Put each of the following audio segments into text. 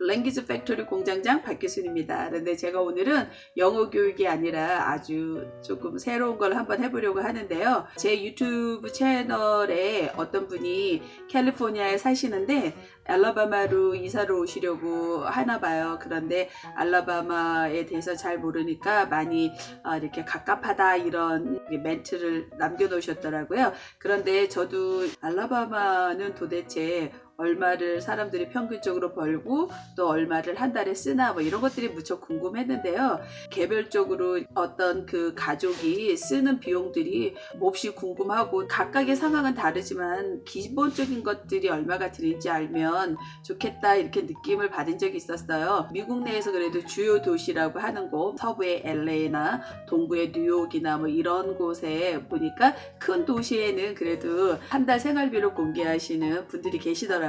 랭귀지 팩토리 공장장 박기순입니다. 그런데 제가 오늘은 영어 교육이 아니라 아주 조금 새로운 걸 한번 해보려고 하는데요. 제 유튜브 채널에 어떤 분이 캘리포니아에 사시는데 알라바마로 이사를 오시려고 하나 봐요. 그런데 알라바마에 대해서 잘 모르니까 많이 이렇게 갑갑하다 이런 멘트를 남겨놓으셨더라고요. 그런데 저도 알라바마는 도대체 얼마를 사람들이 평균적으로 벌고 또 얼마를 한 달에 쓰나 뭐 이런 것들이 무척 궁금했는데요. 개별적으로 어떤 그 가족이 쓰는 비용들이 몹시 궁금하고 각각의 상황은 다르지만 기본적인 것들이 얼마가 들는지 알면 좋겠다 이렇게 느낌을 받은 적이 있었어요. 미국 내에서 그래도 주요 도시라고 하는 곳, 서부의 LA나 동부의 뉴욕이나 뭐 이런 곳에 보니까 큰 도시에는 그래도 한 달 생활비를 공개하시는 분들이 계시더라고요.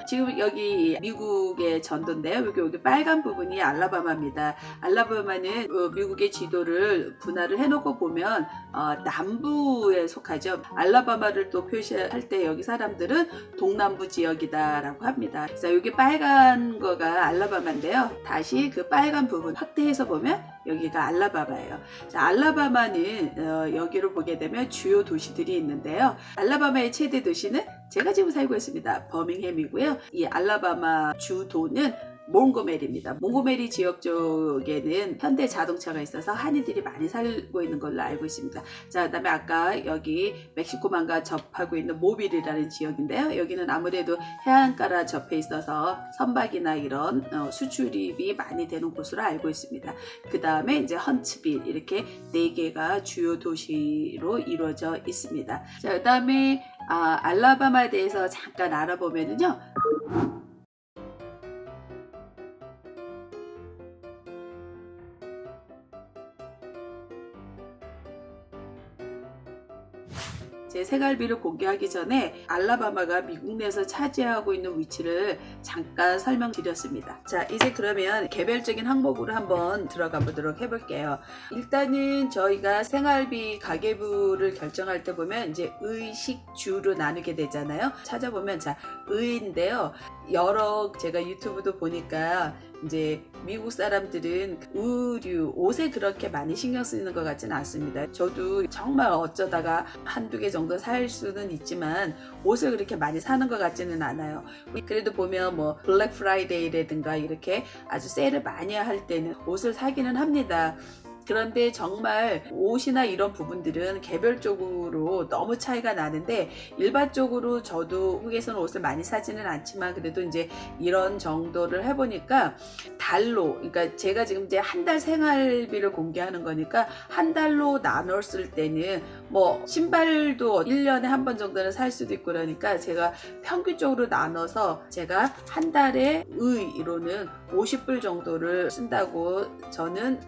지금 여기 미국의 전도인데요. 여기 빨간 부분이 알라바마입니다. 알라바마는 미국의 지도를 분할을 해놓고 보면 남부에 속하죠. 알라바마를 또 표시할 때 여기 사람들은 동남부 지역이다라고 합니다. 그래서 여기 빨간 거가 알라바마인데요. 다시 그 빨간 부분 확대해서 보면 여기가 알라바마예요. 자, 알라바마는 여기로 보게 되면 주요 도시들이 있는데요. 알라바마의 최대 도시는 제가 지금 살고 있습니다. 버밍햄이고요. 이 알라바마 주도는 몽고메리입니다. 몽고메리 지역 쪽에는 현대 자동차가 있어서 한인들이 많이 살고 있는 걸로 알고 있습니다. 자, 그다음에 아까 여기 멕시코만과 접하고 있는 모빌이라는 지역인데요. 여기는 아무래도 해안가라 접해 있어서 선박이나 이런 수출입이 많이 되는 곳으로 알고 있습니다. 그 다음에 이제 헌츠빌 이렇게 4개가 주요 도시로 이루어져 있습니다. 자, 그 다음에 알라바마에 대해서 잠깐 알아보면은요. 제 생활비를 공개하기 전에 알라바마가 미국 내에서 차지하고 있는 위치를 잠깐 설명드렸습니다. 자, 이제 그러면 개별적인 항목으로 한번 들어가 보도록 해볼게요. 일단은 저희가 생활비 가계부를 결정할 때 보면 이제 의식주로 나누게 되잖아요. 찾아보면 자, 의인데요. 여러 제가 유튜브도 보니까 이제 미국 사람들은 의류, 옷에 그렇게 많이 신경 쓰이는 것 같지는 않습니다. 저도 정말 어쩌다가 한두 개 정도 살 수는 있지만 옷을 그렇게 많이 사는 것 같지는 않아요. 그래도 보면 뭐 블랙 프라이데이라든가 이렇게 아주 세일을 많이 할 때는 옷을 사기는 합니다. 그런데 정말 옷이나 이런 부분들은 개별적으로 너무 차이가 나는데 일반적으로 저도 한국에서는 옷을 많이 사지는 않지만 그래도 이제 이런 정도를 해보니까 달로, 그러니까 제가 지금 이제 한 달 생활비를 공개하는 거니까 한 달로 나눴을 때는 뭐 신발도 1년에 한 번 정도는 살 수도 있고 그러니까 제가 평균적으로 나눠서 제가 한 달에 의로는 50불 정도를 쓴다고 저는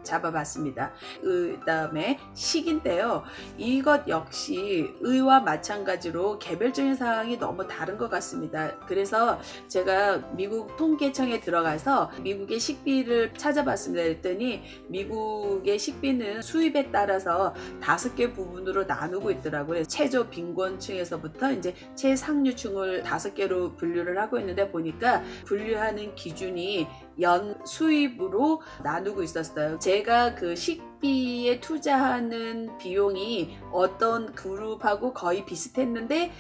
잡아봤습니다. 그 다음에 식인데요. 이것 역시 의와 마찬가지로 개별적인 사항이 너무 다른 것 같습니다. 그래서 제가 미국 통계청에 들어가서 미국의 식비를 찾아봤습니다. 그랬더니 미국의 식비는 수입에 따라서 5개 부분으로 나누고 있더라고요. 최저 빈곤층에서부터 이제 최상류층을 5개로 분류를 하고 있는데 보니까 분류하는 기준이 연 수입으로 나누고 있었어요. 제가 그 식비에 투자하는 비용이 어떤 그룹하고 거의 비슷했는데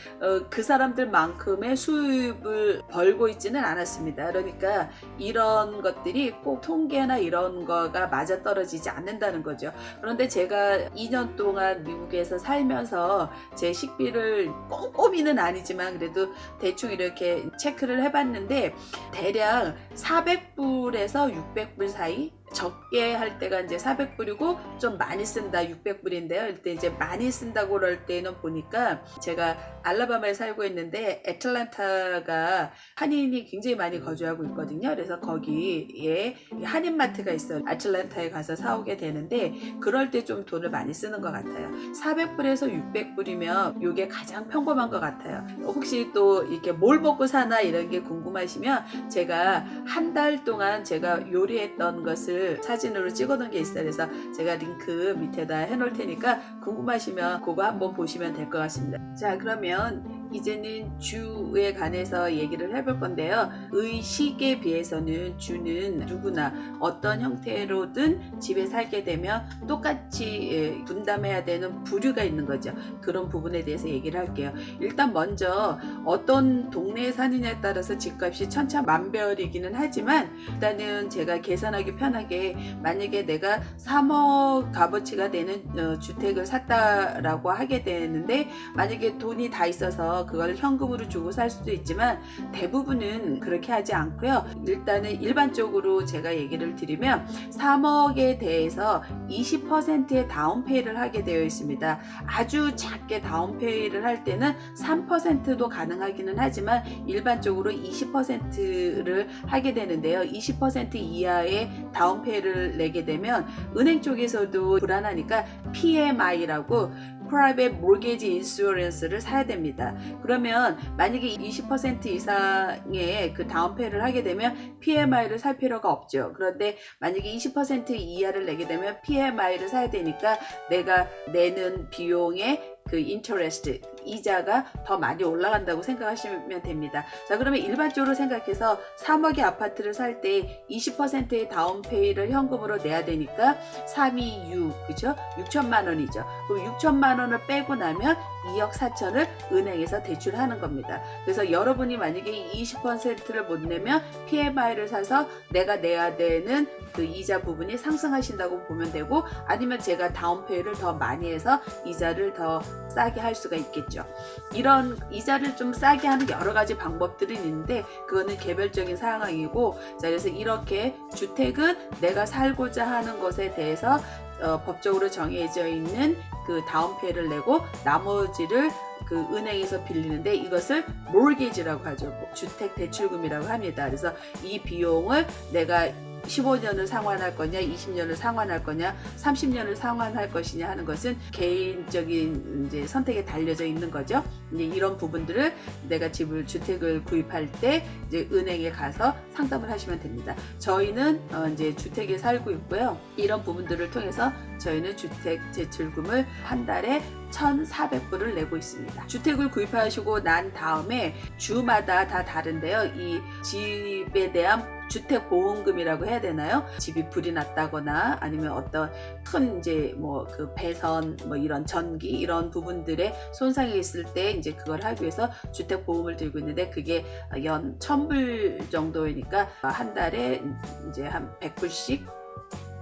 그 사람들만큼의 수입을 벌고 있지는 않았습니다. 그러니까 이런 것들이 꼭 통계나 이런 거가 맞아떨어지지 않는다는 거죠. 그런데 제가 2년 동안 미국에서 살면서 제 식비를 꼼꼼히는 아니지만 그래도 대충 이렇게 체크를 해봤는데 대략 400불에서 600불 사이, 적게 할 때가 이제 400불이고 좀 많이 쓴다 600불인데요. 이때 이제 많이 쓴다고 그럴 때는 보니까 제가 알라바마에 살고 있는데 애틀랜타가 한인이 굉장히 많이 거주하고 있거든요. 그래서 거기에 한인마트가 있어요. 애틀랜타에 가서 사오게 되는데 그럴 때 좀 돈을 많이 쓰는 것 같아요. 400불에서 600불이면 이게 가장 평범한 것 같아요. 혹시 또 이렇게 뭘 먹고 사나 이런 게 궁금하시면 제가 한 달 동안 제가 요리했던 것을 사진으로 찍어놓은 게 있어요. 그래서 제가 링크 밑에다 해놓을 테니까 궁금하시면 그거 한번 보시면 될 것 같습니다. 자, 그러면 이제는 주에 관해서 얘기를 해볼 건데요. 의식에 비해서는 주는 누구나 어떤 형태로든 집에 살게 되면 똑같이 분담해야 되는 부류가 있는 거죠. 그런 부분에 대해서 얘기를 할게요. 일단 먼저 어떤 동네에 사느냐에 따라서 집값이 천차만별이기는 하지만 일단은 제가 계산하기 편하게 만약에 내가 3억 값어치가 되는 주택을 샀다라고 하게 되는데 만약에 돈이 다 있어서 그걸 현금으로 주고 살 수도 있지만 대부분은 그렇게 하지 않고요. 일단은 일반적으로 제가 얘기를 드리면 3억에 대해서 20%의 다운페이를 하게 되어 있습니다. 아주 작게 다운페이를 할 때는 3%도 가능하기는 하지만 일반적으로 20%를 하게 되는데요. 20% 이하의 다운페이를 내게 되면 은행 쪽에서도 불안하니까 PMI라고 Private Mortgage Insurance를 사야 됩니다. 그러면 만약에 20% 이상의 그 다운페이를 하게 되면 PMI를 살 필요가 없죠. 그런데 만약에 20% 이하를 내게 되면 PMI를 사야 되니까 내가 내는 비용의 그 인터레스트 이자가 더 많이 올라간다고 생각하시면 됩니다. 자, 그러면 일반적으로 생각해서 3억의 아파트를 살 때 20%의 다운페이를 현금으로 내야 되니까 3이 6, 그죠? 6천만 원이죠. 그럼 6천만 원을 빼고 나면 2억 4천을 은행에서 대출하는 겁니다. 그래서 여러분이 만약에 20%를 못 내면 PMI를 사서 내가 내야 되는 그 이자 부분이 상승하신다고 보면 되고, 아니면 제가 다운페이를 더 많이 해서 이자를 더 싸게 할 수가 있겠죠. 이런 이자를 좀 싸게 하는 여러 가지 방법들이 있는데 그거는 개별적인 상황이고, 자, 그래서 이렇게 주택은 내가 살고자 하는 것에 대해서 법적으로 정해져 있는 그 다운페이를 내고 나머지를 그 은행에서 빌리는데 이것을 mortgage라고 하죠. 주택 대출금이라고 합니다. 그래서 이 비용을 내가 15년을 상환할 거냐, 20년을 상환할 거냐, 30년을 상환할 것이냐 하는 것은 개인적인 이제 선택에 달려져 있는 거죠. 이제 이런 부분들을 내가 주택을 구입할 때 이제 은행에 가서 상담을 하시면 됩니다. 저희는 이제 주택에 살고 있고요. 이런 부분들을 통해서 저희는 주택 대출금을 한 달에 1,400불을 내고 있습니다. 주택을 구입하시고 난 다음에 주마다 다 다른데요. 이 집에 대한 주택보험금이라고 해야 되나요? 집이 불이 났다거나 아니면 어떤 큰 이제 뭐 그 배선 뭐 이런 전기 이런 부분들에 손상이 있을 때 이제 그걸 하기 위해서 주택보험을 들고 있는데 그게 연 1,000불 정도이니까 한 달에 이제 한 100불씩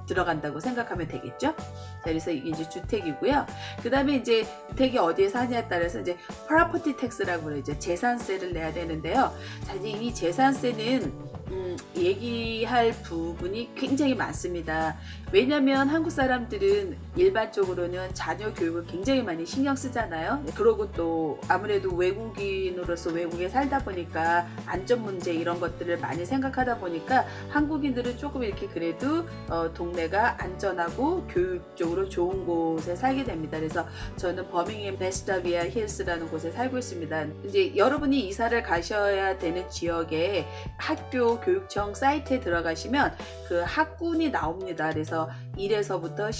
들어간다고 생각하면 되겠죠. 자, 그래서 이게 이제 주택이고요. 그 다음에 이제 주택이 어디에 사냐에 따라서 이제 property tax라고 그러죠. 재산세를 내야 되는데요. 자, 이제 이 재산세는 얘기할 부분이 굉장히 많습니다. 왜냐하면 한국 사람들은 일반적으로는 자녀 교육을 굉장히 많이 신경 쓰잖아요. 그러고 또 아무래도 외국인으로서 외국에 살다 보니까 안전 문제 이런 것들을 많이 생각하다 보니까 한국인들은 조금 이렇게 그래도 동네가 안전하고 교육적으로 좋은 곳에 살게 됩니다. 그래서 저는 버밍엄 베스터비아 힐스라는 곳에 살고 있습니다. 이제 여러분이 이사를 가셔야 되는 지역에 학교 교육청 사이트에 들어가시면 그 학군이 나옵니다. 그래서 1에서부터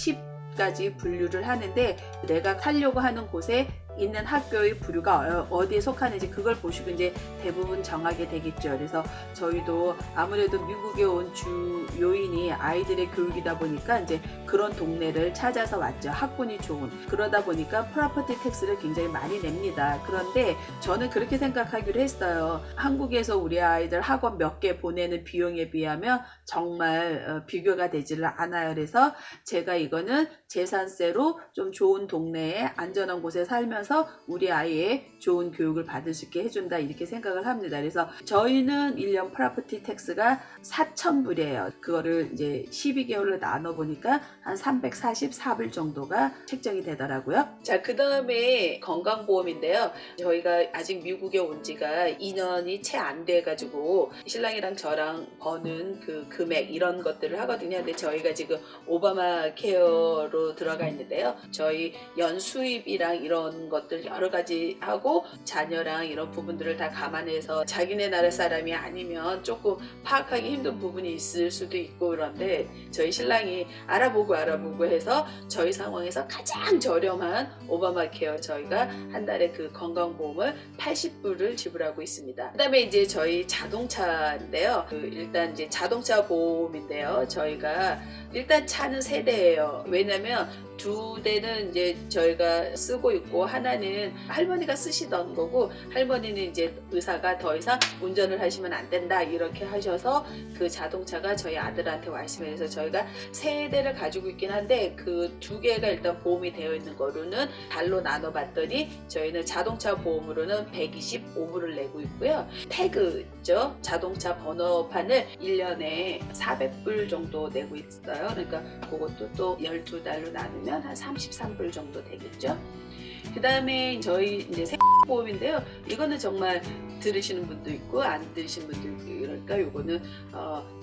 10까지 분류를 하는데 내가 살려고 하는 곳에 있는 학교의 부류가 어디에 속하는지 그걸 보시고 이제 대부분 정하게 되겠죠. 그래서 저희도 아무래도 미국에 온 주 요인이 아이들의 교육이다 보니까 이제 그런 동네를 찾아서 왔죠. 학군이 좋은. 그러다 보니까 프로퍼티 텍스를 굉장히 많이 냅니다. 그런데 저는 그렇게 생각하기로 했어요. 한국에서 우리 아이들 학원 몇 개 보내는 비용에 비하면 정말 비교가 되지를 않아요. 그래서 제가 이거는 재산세로 좀 좋은 동네에 안전한 곳에 살면서 우리 아이의 좋은 교육을 받을 수 있게 해준다 이렇게 생각을 합니다. 그래서 저희는 1년 프로퍼티 텍스가 4,000불이에요. 그거를 이제 12개월로 나눠 보니까 한 344불 정도가 책정이 되더라고요. 자, 그 다음에 건강보험인데요. 저희가 아직 미국에 온 지가 2년이 채 안 돼가지고 신랑이랑 저랑 버는 그 금액 이런 것들을 하거든요. 근데 저희가 지금 오바마 케어로 들어가 있는데요. 저희 연 수입이랑 이런 것들 여러 가지 하고 자녀랑 이런 부분들을 다 감안해서 자기네 나라 사람이 아니면 조금 파악하기 힘든 부분이 있을 수도 있고, 그런데 저희 신랑이 알아보고 해서 저희 상황에서 가장 저렴한 오바마 케어 저희가 한 달에 그 건강보험을 80불을 지불하고 있습니다. 그 다음에 이제 저희 자동차인데요. 일단 이제 자동차 보험인데요. 저희가 일단 차는 3대예요. 왜냐면 2대는 이제 저희가 쓰고 있고 하나는 할머니가 쓰시던 거고, 할머니는 이제 의사가 더 이상 운전을 하시면 안 된다 이렇게 하셔서 그 자동차가 저희 아들한테 말씀해서 저희가 3대를 가지고 있긴 한데 그 2개가 일단 보험이 되어 있는 거로는 달로 나눠봤더니 저희는 자동차 보험으로는 125불을 내고 있고요. 태그죠. 자동차 번호판을 1년에 400불 정도 내고 있어요. 그러니까 그것도 또 12달로 나누면 한 33불 정도 되겠죠. 그 다음에 저희 이제 생보험인데요. 이거는 정말 들으시는 분도 있고 안 들으시는 분도 있고, 그러니까 요거는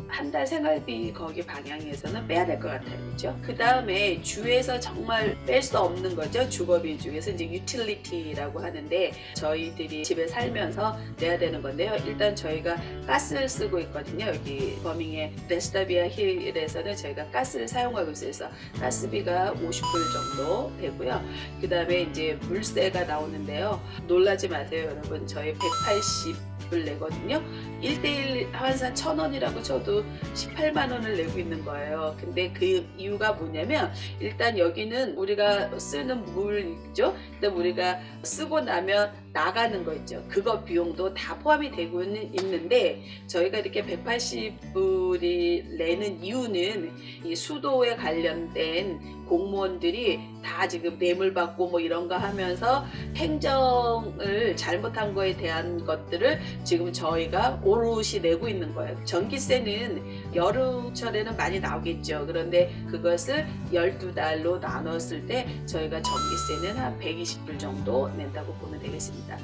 한 달 생활비 거기 방향에서는 빼야 될 것 같아요. 그렇죠? 그 다음에 주에서 정말 뺄 수 없는 거죠. 주거비 중에서 이제 유틸리티라고 하는데 저희들이 집에 살면서 내야 되는 건데요. 일단 저희가 가스를 쓰고 있거든요. 여기 버밍의 베스타비아 힐에서는 저희가 가스를 사용하고 있어서 가스비가 50불 정도 되고요. 그 다음에 이제 물세가 나오는데요. 놀라지 마세요, 여러분. 저희 180불 내거든요. 1대1 환산 1,000원이라고 쳐도 18만 원을 내고 있는 거예요. 근데 그 이유가 뭐냐면 일단 여기는 우리가 쓰는 물이죠. 근데 우리가 쓰고 나면 나가는 거 있죠. 그거 비용도 다 포함이 되고 있는데 저희가 이렇게 180불이 내는 이유는 이 수도에 관련된 공무원들이 다 지금 뇌물 받고 뭐 이런 거 하면서 행정을 잘못한 거에 대한 것들을 지금 저희가 오롯이 내고 있는 거예요. 전기세는 여름철에는 많이 나오겠죠. 그런데 그것을 12달로 나눴을 때 저희가 전기세는 한 120불 정도 낸다고 보면 되겠습니다.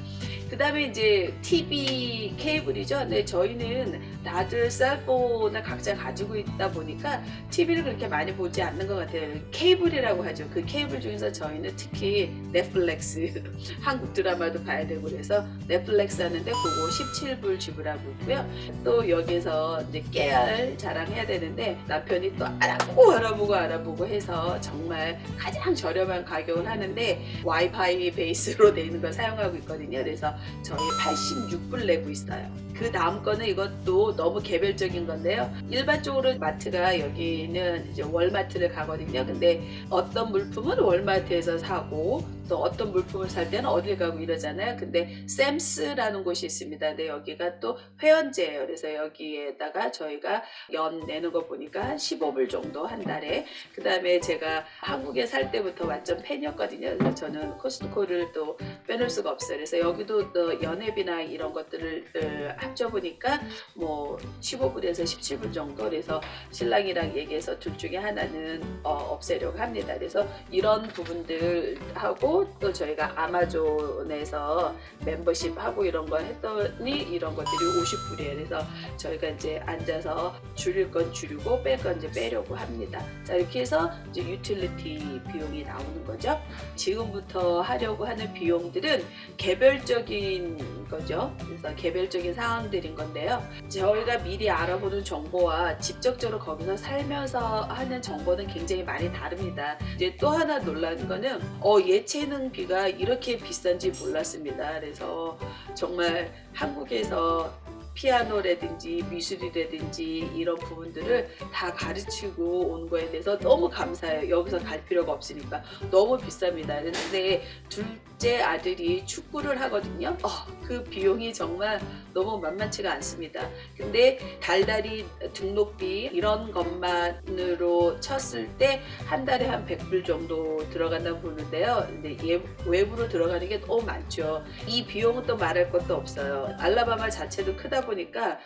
그 다음에 이제 TV 케이블이죠. 근데 저희는 다들 셀폰을 각자 가지고 있다 보니까 TV를 그렇게 많이 보지 않는 것 같아요. 케이블이라고 하죠. 그 케이블 중에서 저희는 특히 넷플릭스 한국 드라마도 봐야 되고 그래서 넷플릭스 하는데 그거 17불 지불하고 있고요. 또 여기서 이제 깨알 자랑해야 되는데 남편이 또 알아보고 해서 정말 가장 저렴한 가격을 하는데 와이파이 베이스로 되어 있는 걸 사용하고 있거든요. 그래서 저희 86불 내고 있어요. 그 다음 거는 이것도 너무 개별적인 건데요. 일반적으로 마트가 여기는 이제 월마트를 가거든요. 근데 어떤 물품은 월마트에서 사고 또 어떤 물품을 살 때는 어딜 가고 이러잖아요. 근데 샘스라는 곳이 있습니다. 근데 여기가 또 회원제예요. 그래서 여기에다가 저희가 연 내는 거 보니까 한 15불 정도 한 달에. 그 다음에 제가 한국에 살 때부터 완전 팬이었거든요. 그래서 저는 코스트코를 또 빼놓을 수가 없어요. 그래서 여기도 또 연회비나 이런 것들을 합쳐보니까 뭐 15불에서 17불 정도. 그래서 신랑이랑 얘기해서 둘 중에 하나는 없애려고 합니다. 그래서 이런 부분들하고 또 저희가 아마존에서 멤버십 하고 이런 거 했더니 이런 것들이 50불이에요. 그래서 저희가 이제 앉아서 줄일 건 줄이고 뺄 건 이제 빼려고 합니다. 자, 이렇게 해서 이제 유틸리티 비용이 나오는 거죠. 지금부터 하려고 하는 비용들은 개별적인 거죠. 그래서 개별적인 상황들인 건데요. 저희가 미리 알아보는 정보와 직접적으로 거기서 살면서 하는 정보는 굉장히 많이 다릅니다. 이제 또 하나 놀라는 거는 예체능비가 이렇게 비싼지 몰랐습니다. 그래서 정말 한국에서 피아노라든지 미술이라든지 이런 부분들을 다 가르치고 온 거에 대해서 너무 감사해요. 여기서 갈 필요가 없으니까 너무 비쌉니다. 그런데 둘째 아들이 축구를 하거든요. 그 비용이 정말 너무 만만치가 않습니다. 근데 달달이 등록비 이런 것만으로 쳤을 때 한 달에 한 100불 정도 들어간다고 보는데요. 근데 외부로 들어가는 게 너무 많죠. 이 비용은 또 말할 것도 없어요. 알라바마 자체도 크다 보니까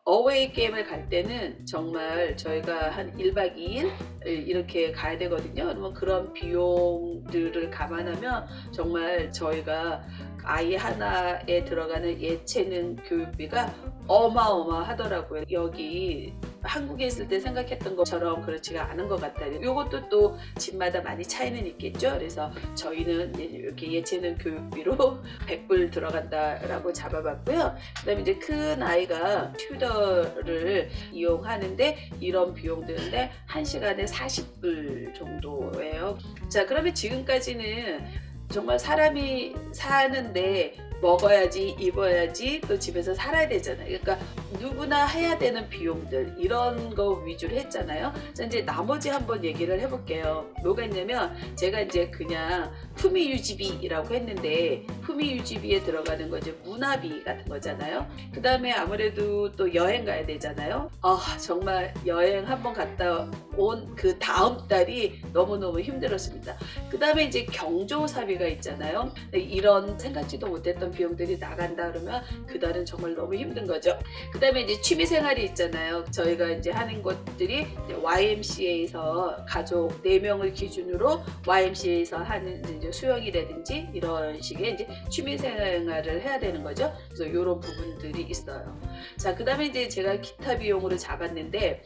어웨이 게임을 갈 때는 정말 저희가 한 1박 2일 이렇게 가야 되거든요. 그러면 그런 비용들을 감안하면 정말 저희가 아이 하나에 들어가는 예체능 교육비가 어마어마하더라고요. 여기 한국에 있을 때 생각했던 것처럼 그렇지가 않은 것 같아요. 이것도 또 집마다 많이 차이는 있겠죠. 그래서 저희는 이렇게 예체능 교육비로 100불 들어간다라고 잡아봤고요. 그 다음에 이제 큰 아이가 튜터를 이용하는데 이런 비용들인데 1시간에 40불 정도예요. 자, 그러면 지금까지는 정말 사람이 사는데 먹어야지, 입어야지, 또 집에서 살아야 되잖아요. 그러니까 누구나 해야 되는 비용들 이런 거 위주로 했잖아요. 자, 이제 나머지 한번 얘기를 해볼게요. 뭐가 있냐면 제가 이제 그냥 품위 유지비라고 했는데 품위 유지비에 들어가는 거 이제 문화비 같은 거잖아요. 그 다음에 아무래도 또 여행 가야 되잖아요. 정말 여행 한번 갔다 온 그 다음 달이 너무너무 힘들었습니다. 그 다음에 이제 경조사비가 있잖아요. 이런 생각지도 못했던 비용들이 나간다 그러면 그달은 정말 너무 힘든 거죠. 그 다음에 이제 취미생활이 있잖아요. 저희가 이제 하는 것들이 이제 YMCA에서 가족 4명을 기준으로 YMCA에서 하는 이제 수영이라든지 이런 식의 이제 취미생활을 해야 되는 거죠. 그래서 이런 부분들이 있어요. 자, 그 다음에 이제 제가 기타 비용으로 잡았는데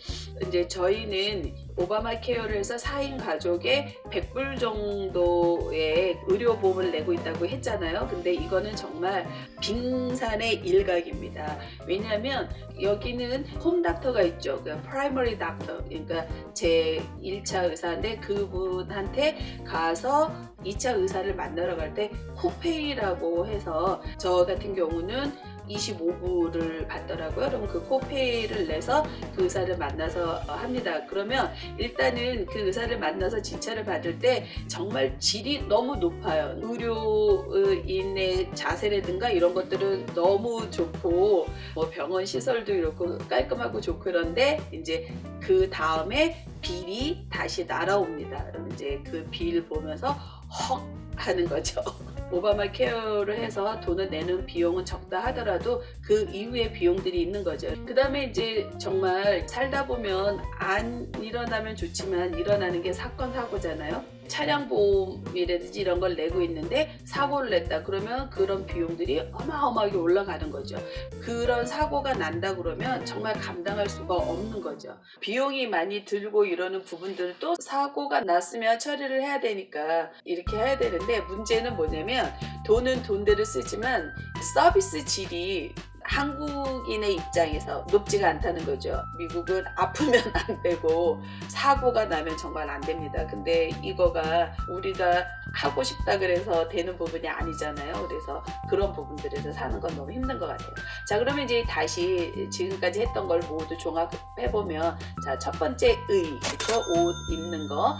이제 저희는 오바마 케어를 해서 4인 가족에 100불 정도의 의료보험을 내고 있다고 했잖아요. 근데 이거는 정말 빙산의 일각입니다. 왜냐하면 여기는 홈닥터가 있죠. 그 프라이머리 닥터, 그러니까 제 1차 의사인데 그분한테 가서 2차 의사를 만나러 갈 때 코페이라고 해서 저 같은 경우는 25불을 받더라고요. 그럼 그 코페이를 내서 그 의사를 만나서 합니다. 그러면 일단은 그 의사를 만나서 진찰을 받을 때 정말 질이 너무 높아요. 의료인의 자세라든가 이런 것들은 너무 좋고 뭐 병원 시설도 이렇고 깔끔하고 좋고 그런데 이제 그 다음에 빌이 다시 날아옵니다. 그럼 이제 그 빌 보면서 헉 하는 거죠. 오바마 케어를 해서 돈을 내는 비용은 적다 하더라도 그 이후에 비용들이 있는 거죠. 그 다음에 이제 정말 살다 보면 안 일어나면 좋지만 일어나는 게 사건 사고잖아요. 차량 보험이라든지 이런 걸 내고 있는데 사고를 냈다 그러면 그런 비용들이 어마어마하게 올라가는 거죠. 그런 사고가 난다 그러면 정말 감당할 수가 없는 거죠. 비용이 많이 들고 이러는 부분들도 사고가 났으면 처리를 해야 되니까 이렇게 해야 되는데 문제는 뭐냐면 돈은 돈대로 쓰지만 서비스 질이 한국인의 입장에서 높지가 않다는 거죠. 미국은 아프면 안 되고 사고가 나면 정말 안 됩니다. 근데 이거가 우리가 하고 싶다 그래서 되는 부분이 아니잖아요. 그래서 그런 부분들에서 사는 건 너무 힘든 것 같아요. 자, 그러면 이제 다시 지금까지 했던 걸 모두 종합해보면 자, 첫 번째 그렇죠? 옷 입는 거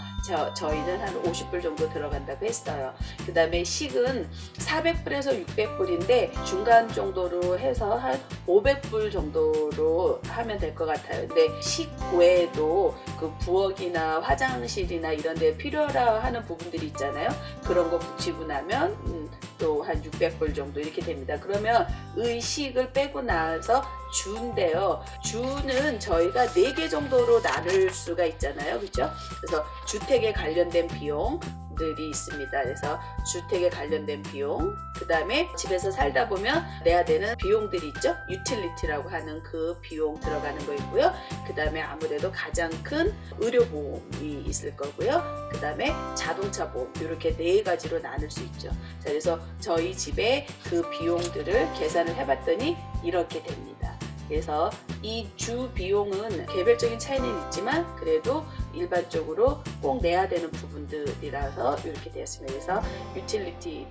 저희는 한 50불 정도 들어간다고 했어요. 그 다음에 식은 400불에서 600불인데 중간 정도로 해서 한 500불 정도로 하면 될 것 같아요. 근데 식 외에도 그 부엌이나 화장실이나 이런 데 필요라 하는 부분들이 있잖아요. 그런 거 붙이고 나면 또 한 600불 정도 이렇게 됩니다. 그러면 의식을 빼고 나서 주인데요. 주는 저희가 4개 정도로 나눌 수가 있잖아요. 그렇죠? 그래서 주택에 관련된 비용 들이 있습니다. 그래서 주택에 관련된 비용, 그 다음에 집에서 살다 보면 내야 되는 비용들이 있죠. 유틸리티라고 하는 그 비용 들어가는 거 있고요. 그 다음에 아무래도 가장 큰 의료보험이 있을 거고요. 그 다음에 자동차 보험, 이렇게 4가지로 나눌 수 있죠. 자, 그래서 저희 집에 그 비용들을 계산을 해봤더니 이렇게 됩니다. 그래서 이 주 비용은 개별적인 차이는 있지만 그래도 일반적으로 꼭 내야 되는 부분들이라서 이렇게 되었습니다. 그래서 유틸리티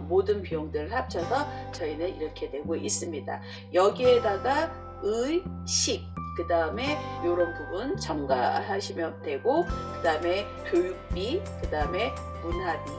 모든 비용들을 합쳐서 저희는 이렇게 내고 있습니다. 여기에다가 식, 그 다음에 이런 부분 첨가하시면 되고, 그 다음에 교육비, 그 다음에 문화비,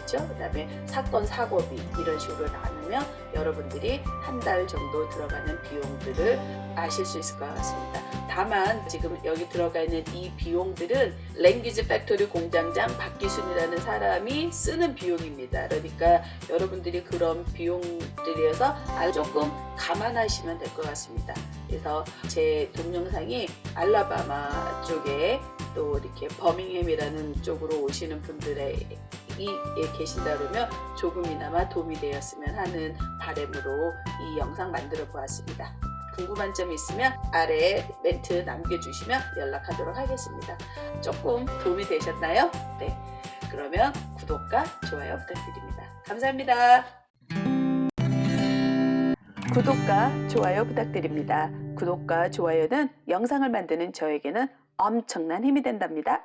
그 다음에 사건 사고비 이런 식으로 나누면 여러분들이 한 달 정도 들어가는 비용들을 아실 수 있을 것 같습니다. 다만 지금 여기 들어가 있는 이 비용들은 랭귀지 팩토리 공장장 박기순이라는 사람이 쓰는 비용입니다. 그러니까 여러분들이 그런 비용들에서 조금 감안하시면 될 것 같습니다. 그래서 제 동영상이 알라바마 쪽에 또 이렇게 버밍햄이라는 쪽으로 오시는 분들의 계신다 그러면 조금이나마 도움이 되었으면 하는 바람으로 이 영상 만들어 보았습니다. 궁금한 점이 있으면 아래에 멘트 남겨주시면 연락하도록 하겠습니다. 조금 도움이 되셨나요? 네. 그러면 구독과 좋아요 부탁드립니다. 감사합니다. 구독과 좋아요 부탁드립니다. 구독과 좋아요는 영상을 만드는 저에게는 엄청난 힘이 된답니다.